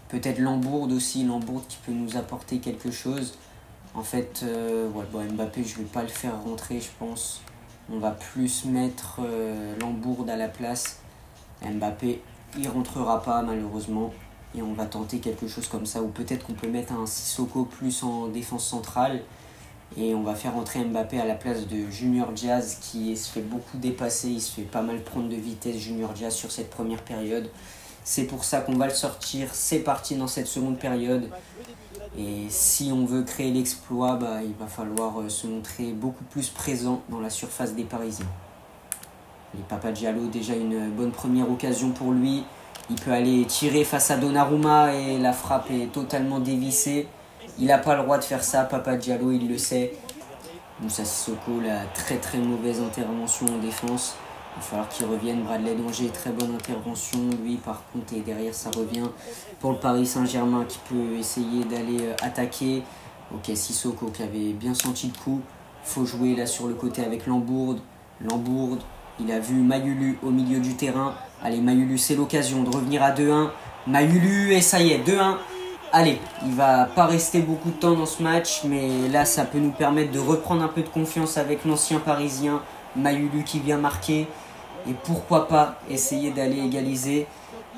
peut-être Lambourde aussi. Lambourde qui peut nous apporter quelque chose. En fait, Mbappé, je ne vais pas le faire rentrer, je pense. On va plus mettre Lambourde à la place. Mbappé, il ne rentrera pas malheureusement. Et on va tenter quelque chose comme ça. Ou peut-être qu'on peut mettre un Sissoko plus en défense centrale. Et on va faire entrer Mbappé à la place de Junior Diaz qui se fait beaucoup dépasser. Il se fait pas mal prendre de vitesse, Junior Diaz, sur cette première période. C'est pour ça qu'on va le sortir. C'est parti dans cette seconde période. Et si on veut créer l'exploit, il va falloir se montrer beaucoup plus présent dans la surface des Parisiens. Et Papa Diallo, déjà une bonne première occasion pour lui. Il peut aller tirer face à Donnarumma et la frappe est totalement dévissée. Il n'a pas le droit de faire ça, Papa Diallo, il le sait. Moussa Sissoko, la très mauvaise intervention en défense. Il va falloir qu'il revienne. Bradley Danger, très bonne intervention. Lui, par contre, et derrière, ça revient pour le Paris Saint-Germain qui peut essayer d'aller attaquer. Ok, Sissoko qui avait bien senti le coup. Il faut jouer là sur le côté avec Lambourde. Lambourde, il a vu Mayulu au milieu du terrain. Allez, Mayulu, c'est l'occasion de revenir à 2-1. Mayulu, et ça y est, 2-1. Allez, il ne va pas rester beaucoup de temps dans ce match, mais là, ça peut nous permettre de reprendre un peu de confiance avec l'ancien Parisien, Mayulu, qui vient marquer. Et pourquoi pas essayer d'aller égaliser.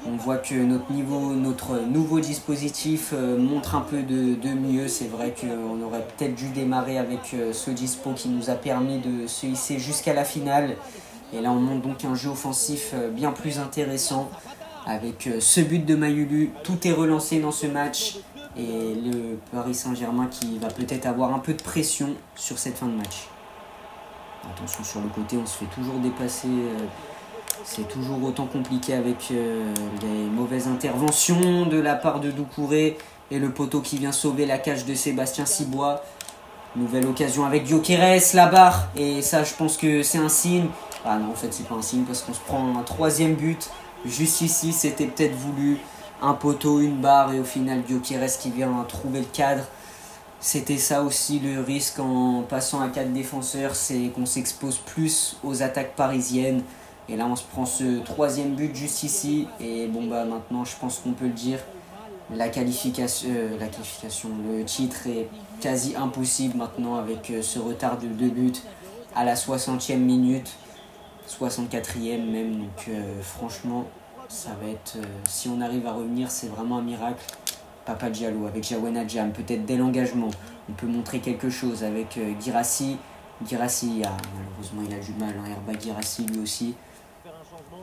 On voit que notre nouveau dispositif montre un peu de mieux. C'est vrai qu'on aurait peut-être dû démarrer avec ce dispo qui nous a permis de se hisser jusqu'à la finale. Et là, on monte donc un jeu offensif bien plus intéressant. Avec ce but de Mayulu, tout est relancé dans ce match. Et le Paris Saint-Germain qui va peut-être avoir un peu de pression sur cette fin de match. Attention sur le côté, on se fait toujours dépasser. C'est toujours autant compliqué avec les mauvaises interventions de la part de Doucouré. Et le poteau qui vient sauver la cage de Sébastien Cibois. Nouvelle occasion avec Gyökeres, la barre. Et ça, je pense que c'est un signe. Ah non, en fait, c'est pas un signe parce qu'on se prend un 3e but. Juste ici, c'était peut-être voulu. Un poteau, une barre et au final, Gyökeres qui vient trouver le cadre. C'était ça aussi le risque en passant à 4 défenseurs, c'est qu'on s'expose plus aux attaques parisiennes. Et là, on se prend ce 3e but juste ici. Et bon, bah maintenant, je pense qu'on peut le dire. La qualification, le titre est quasi impossible maintenant avec ce retard de 2 buts à la 60e minute, 64e même. Donc franchement, ça va être, si on arrive à revenir, c'est vraiment un miracle. Papa Diallo avec Jawena Adjam, peut-être dès l'engagement, on peut montrer quelque chose avec Guirassy. Guirassy, malheureusement il a du mal, Herba Guirassy lui aussi.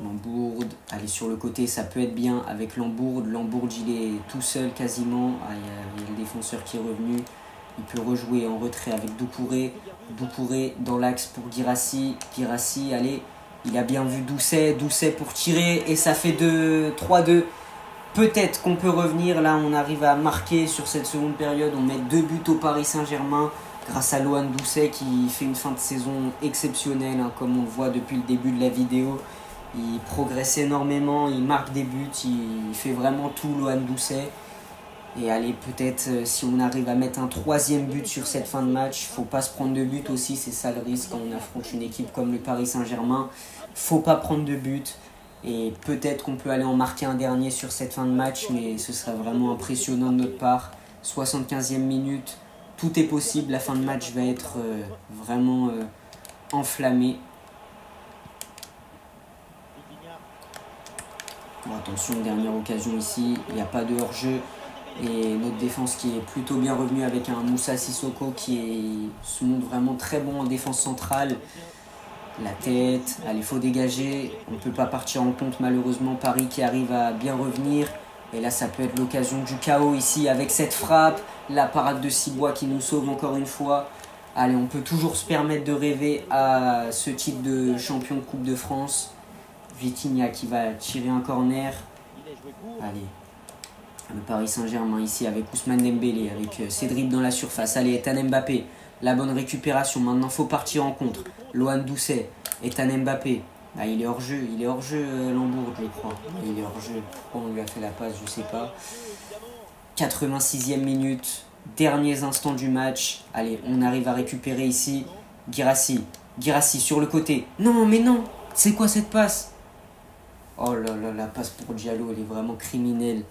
Lambourde, aller sur le côté, ça peut être bien avec Lambourde. Lambourde, il est tout seul quasiment. Il y a le défenseur qui est revenu. Il peut rejouer en retrait avec Doucouré. Doucouré dans l'axe pour Guirassy. Guirassy, allez, il a bien vu Doucet. Doucet pour tirer et ça fait 3-2. Peut-être qu'on peut revenir. Là, on arrive à marquer sur cette seconde période. On met 2 buts au Paris Saint-Germain grâce à Lohan Doucet qui fait une fin de saison exceptionnelle, comme on le voit depuis le début de la vidéo. Il progresse énormément, il marque des buts, il fait vraiment tout, Lohan Doucet. Et allez, peut-être si on arrive à mettre un 3e but sur cette fin de match, il ne faut pas se prendre de but aussi, c'est ça le risque quand on affronte une équipe comme le Paris Saint-Germain. Il ne faut pas prendre de but. Et peut-être qu'on peut aller en marquer un dernier sur cette fin de match, mais ce serait vraiment impressionnant de notre part. 75e minute, tout est possible, la fin de match va être vraiment enflammée. Bon, attention, dernière occasion ici, il n'y a pas de hors-jeu. Et notre défense qui est plutôt bien revenue avec un Moussa Sissoko qui se montre vraiment très bon en défense centrale. La tête, allez, faut dégager. On ne peut pas partir en compte malheureusement. Paris qui arrive à bien revenir. Et là, ça peut être l'occasion du chaos ici avec cette frappe. La parade de Cibois qui nous sauve encore une fois. Allez, on peut toujours se permettre de rêver à ce titre de champion de Coupe de France. Vitinha qui va tirer un corner. Allez, le Paris Saint-Germain ici avec Ousmane Dembélé, avec Cédric dans la surface. Allez, Ethan Mbappé, la bonne récupération. Maintenant, il faut partir en contre. Lohan Doucet, Ethan Mbappé. Ah, il est hors jeu, Lambourde, je crois. Il est hors jeu. Pourquoi on lui a fait la passe, je sais pas. 86e minute, derniers instants du match. Allez, on arrive à récupérer ici. Guirassy, Guirassy sur le côté. Non, mais non, c'est quoi cette passe? Oh là là, la passe pour Diallo, elle est vraiment criminelle.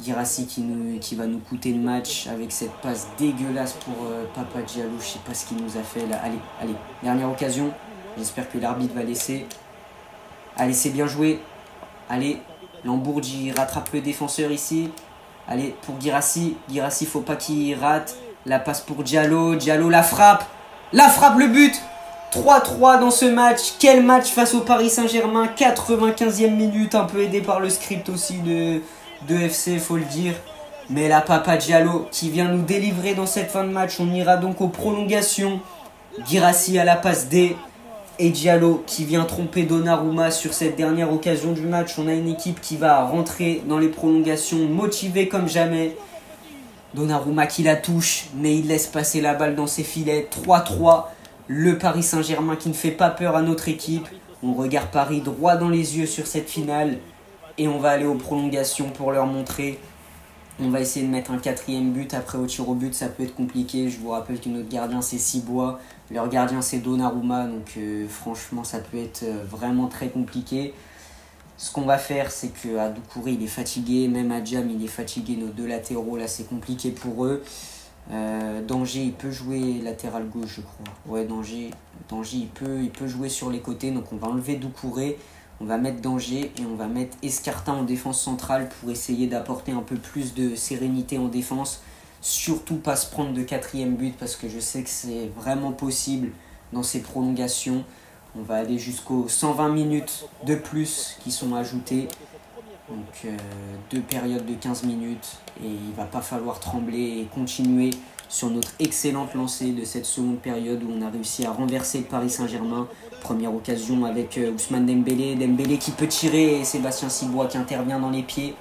Guirassy qui va nous coûter le match avec cette passe dégueulasse pour Papa Diallo. Je sais pas ce qu'il nous a fait là. Allez, dernière occasion. J'espère que l'arbitre va laisser. Allez, c'est bien joué. Allez, Lambourde, il rattrape le défenseur ici. Allez, pour Guirassy. Guirassy, faut pas qu'il rate. La passe pour Diallo. Diallo, la frappe. La frappe, le but. 3-3 dans ce match. Quel match face au Paris Saint-Germain. 95e minute. Un peu aidé par le script aussi de FC, faut le dire. Mais là, Papa Diallo qui vient nous délivrer dans cette fin de match. On ira donc aux prolongations. Guirassy à la passe D. Et Diallo qui vient tromper Donnarumma sur cette dernière occasion du match. On a une équipe qui va rentrer dans les prolongations motivée comme jamais. Donnarumma qui la touche, mais il laisse passer la balle dans ses filets. 3-3. Le Paris Saint-Germain qui ne fait pas peur à notre équipe. On regarde Paris droit dans les yeux sur cette finale. Et on va aller aux prolongations pour leur montrer. On va essayer de mettre un 4e but. Après, au tir au but, ça peut être compliqué. Je vous rappelle que notre gardien, c'est Cibois. Leur gardien, c'est Donnarumma. Donc, franchement, ça peut être vraiment très compliqué. Ce qu'on va faire, c'est qu'à Doucouré, il est fatigué. Même Adjam, il est fatigué. Nos 2 latéraux, là, c'est compliqué pour eux. Danger, il peut jouer latéral gauche, je crois. Ouais, Danger il peut jouer sur les côtés. Donc, on va enlever Doucouré. On va mettre Danger et on va mettre Escartin en défense centrale pour essayer d'apporter un peu plus de sérénité en défense. Surtout pas se prendre de 4e but parce que je sais que c'est vraiment possible dans ces prolongations. On va aller jusqu'aux 120 minutes de plus qui sont ajoutées. Donc 2 périodes de 15 minutes et il va pas falloir trembler et continuer sur notre excellente lancée de cette seconde période où on a réussi à renverser le Paris Saint-Germain. Première occasion avec Ousmane Dembélé. Dembélé qui peut tirer et Sébastien Cibois qui intervient dans les pieds.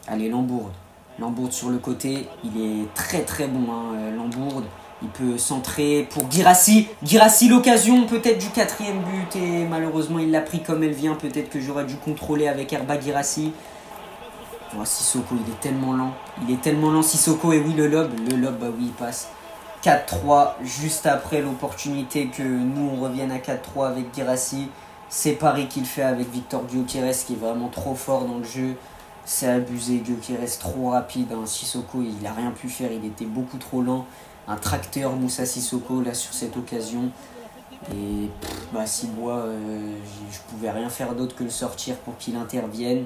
Allez, Lambourde. Lambourde sur le côté. Il est très très bon, Lambourde. Il peut centrer pour Guirassy. Guirassy, l'occasion peut-être du 4e but. Et malheureusement, il l'a pris comme elle vient. Peut-être que j'aurais dû contrôler avec Herba Guirassy. Oh, Sissoko, il est tellement lent. Il est tellement lent, Sissoko. Et oui, le lob. Le lob, bah oui, il passe. 4-3, juste après l'opportunité que nous, on revienne à 4-3 avec Guirassy. C'est Paris qui le fait avec Victor Gyökeres, qui est vraiment trop fort dans le jeu. C'est abusé, Gyökeres trop rapide. Hein. Sissoko, il n'a rien pu faire. Il était beaucoup trop lent. Un tracteur Moussa Sissoko là sur cette occasion. Et Cibois, je pouvais rien faire d'autre que le sortir pour qu'il intervienne.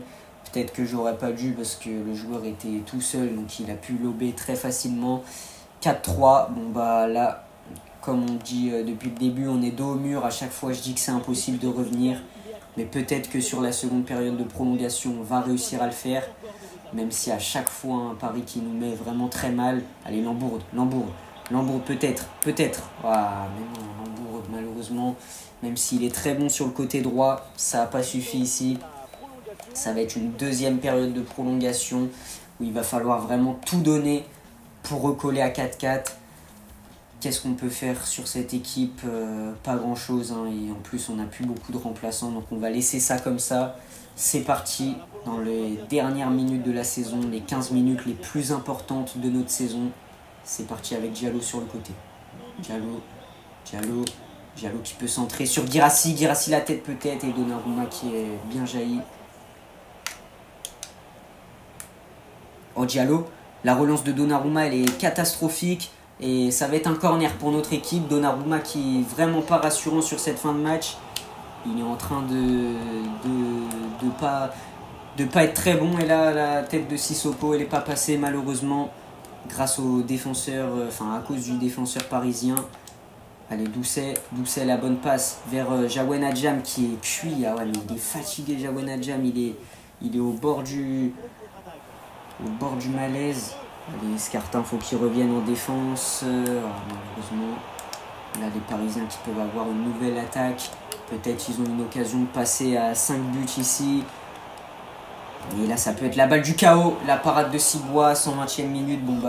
Peut-être que j'aurais pas dû parce que le joueur était tout seul, donc il a pu lober très facilement. 4-3, bon bah là, comme on dit depuis le début, on est dos au mur. À chaque fois je dis que c'est impossible de revenir. Mais peut-être que sur la seconde période de prolongation, on va réussir à le faire. Même si à chaque fois un Paris qui nous met vraiment très mal. Allez, Lambourde peut-être. Ah, mais non, Lambourde, malheureusement, même s'il est très bon sur le côté droit, ça n'a pas suffi ici. Ça va être une deuxième période de prolongation où il va falloir vraiment tout donner pour recoller à 4-4. Qu'est-ce qu'on peut faire sur cette équipe? Pas grand-chose. Hein, et en plus, on n'a plus beaucoup de remplaçants. Donc, on va laisser ça comme ça. C'est parti dans les dernières minutes de la saison, les 15 minutes les plus importantes de notre saison. C'est parti avec Diallo sur le côté. Diallo qui peut centrer sur Guirassy. Guirassy la tête peut-être et Donnarumma qui est bien jailli. Oh Diallo, la relance de Donnarumma elle est catastrophique. Et ça va être un corner pour notre équipe. Donnarumma qui est vraiment pas rassurant sur cette fin de match. Il est en train de pas être très bon. Et là, la tête de Sissoko, elle n'est pas passée malheureusement. Grâce au défenseur, à cause du défenseur parisien. Allez, Doucet, la bonne passe vers Jawen Adjam qui est cuit. Ah ouais, mais il est fatigué, Jawen Adjam. Il est au bord du malaise. Allez, Escartin, faut qu'il revienne en défense. Malheureusement, là, les Parisiens qui peuvent avoir une nouvelle attaque. Peut-être qu'ils ont une occasion de passer à 5 buts ici. Et là, ça peut être la balle du chaos. La parade de Cibois, 120e minute. Bon,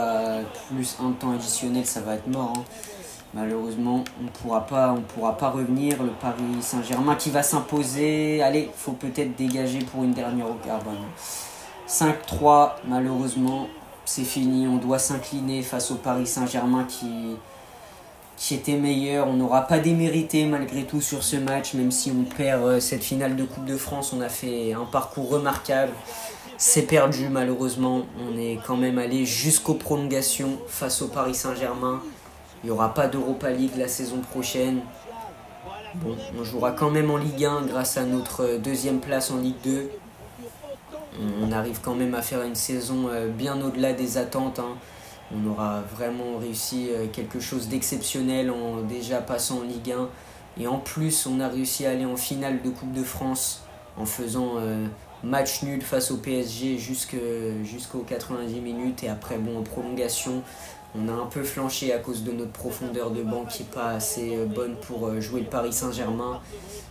plus un temps additionnel, ça va être mort. Hein. Malheureusement, on pourra pas revenir. Le Paris Saint-Germain qui va s'imposer. Allez, faut peut-être dégager pour une dernière occasion. 5-3, malheureusement, c'est fini. On doit s'incliner face au Paris Saint-Germain qui était meilleur. On n'aura pas démérité malgré tout sur ce match, même si on perd cette finale de Coupe de France. On a fait un parcours remarquable. C'est perdu malheureusement. On est quand même allé jusqu'aux prolongations face au Paris Saint-Germain. Il n'y aura pas d'Europa League la saison prochaine. Bon, on jouera quand même en Ligue 1 grâce à notre deuxième place en Ligue 2. On arrive quand même à faire une saison bien au-delà des attentes. Hein. On aura vraiment réussi quelque chose d'exceptionnel en déjà passant en Ligue 1. Et en plus, on a réussi à aller en finale de Coupe de France en faisant match nul face au PSG jusqu'aux 90 minutes. Et après, en prolongation, on a un peu flanché à cause de notre profondeur de banc qui n'est pas assez bonne pour jouer le Paris Saint-Germain.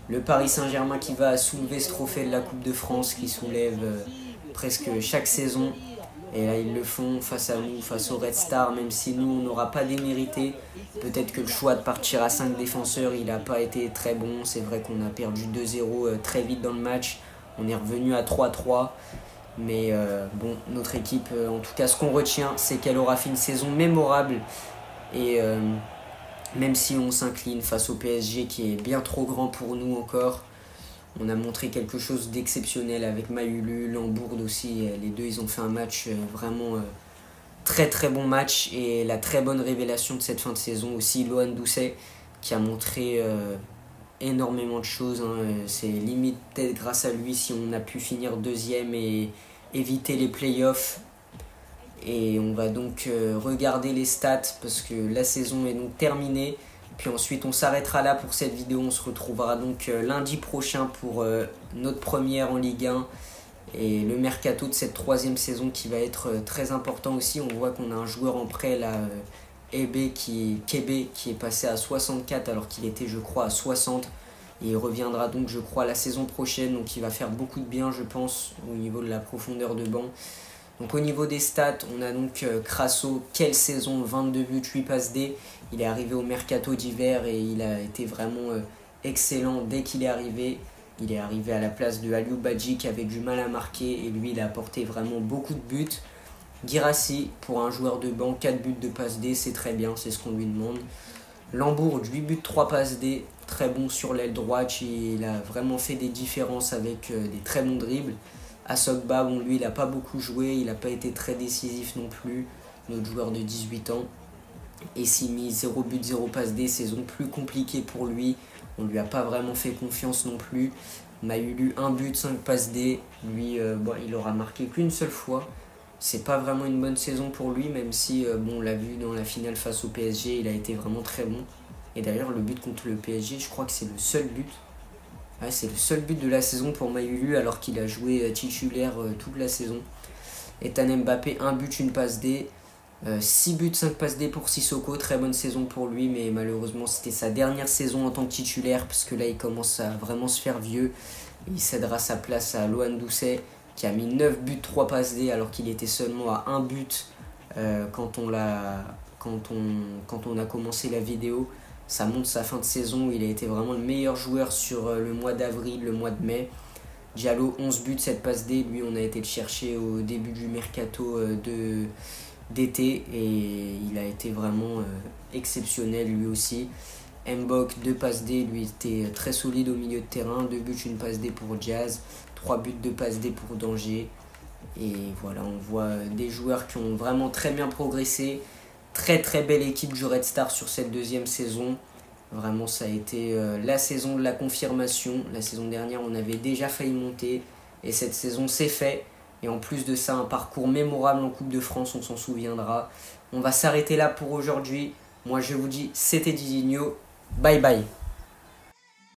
Le Paris Saint-Germain qui va soulever ce trophée de la Coupe de France, qui soulève presque chaque saison. Et là, ils le font face à nous, face au Red Star, même si nous, on n'aura pas démérité. Peut-être que le choix de partir à 5 défenseurs, il n'a pas été très bon. C'est vrai qu'on a perdu 2-0 très vite dans le match. On est revenu à 3-3. Mais notre équipe, en tout cas, ce qu'on retient, c'est qu'elle aura fait une saison mémorable. Et même si on s'incline face au PSG, qui est bien trop grand pour nous encore, on a montré quelque chose d'exceptionnel avec Mayulu, Lambourde aussi. Les deux, ils ont fait un match vraiment très très bon match. Et la très bonne révélation de cette fin de saison aussi, Lohan Doucet, qui a montré énormément de choses. Hein. C'est limite peut-être grâce à lui si on a pu finir deuxième et éviter les playoffs. Et on va donc regarder les stats parce que la saison est donc terminée. Puis ensuite on s'arrêtera là pour cette vidéo. On se retrouvera donc lundi prochain pour notre première en Ligue 1. Et le mercato de cette troisième saison qui va être très important aussi. On voit qu'on a un joueur en prêt là, Kebe, qui est passé à 64 alors qu'il était je crois à 60. Et il reviendra donc je crois la saison prochaine. Donc il va faire beaucoup de bien je pense au niveau de la profondeur de banc. Donc au niveau des stats, on a donc Crasso, quelle saison, 22 buts, 8 passes D. Il est arrivé au mercato d'hiver et il a été vraiment excellent dès qu'il est arrivé. Il est arrivé à la place de Aliou Badji qui avait du mal à marquer et lui il a apporté vraiment beaucoup de buts. Guirassy, pour un joueur de banc, 4 buts de passe D, c'est très bien, c'est ce qu'on lui demande. Lambourg, 8 buts, 3 passes D, très bon sur l'aile droite, il a vraiment fait des différences avec des très bons dribbles. Assogba, bon, lui il n'a pas beaucoup joué, il n'a pas été très décisif non plus, notre joueur de 18 ans. Et Simi, 0 but, 0 passe D, saison plus compliquée pour lui, on ne lui a pas vraiment fait confiance non plus. Mayulu, 1 but, 5 passes D, lui il aura marqué qu'une seule fois. C'est pas vraiment une bonne saison pour lui, même si on l'a vu dans la finale face au PSG, il a été vraiment très bon. Et d'ailleurs le but contre le PSG, je crois que c'est le seul but. Ouais, c'est le seul but de la saison pour Mayulu alors qu'il a joué titulaire toute la saison. Ethan Mbappé, 1 but, 1 passe D. 6 buts, 5 passes D pour Sissoko, très bonne saison pour lui, mais malheureusement c'était sa dernière saison en tant que titulaire parce que là il commence à vraiment se faire vieux. Il cédera sa place à Lohan Doucet qui a mis 9 buts, 3 passes D alors qu'il était seulement à 1 but quand on a commencé la vidéo. Ça montre sa fin de saison où il a été vraiment le meilleur joueur sur le mois d'avril, le mois de mai. Diallo, 11 buts, 7 passes D, lui on a été le chercher au début du mercato d'été et il a été vraiment exceptionnel lui aussi. Mbok, 2 passes D, lui était très solide au milieu de terrain, 2 buts, 1 passe D pour Diaz, 3 buts, 2 passes D pour Danger. Et voilà, on voit des joueurs qui ont vraiment très bien progressé. Très très belle équipe du Red Star sur cette deuxième saison. Vraiment ça a été la saison de la confirmation. La saison dernière on avait déjà failli monter et cette saison c'est fait. Et en plus de ça, un parcours mémorable en Coupe de France, on s'en souviendra. On va s'arrêter là pour aujourd'hui. Moi je vous dis, c'était Didinho. Bye bye.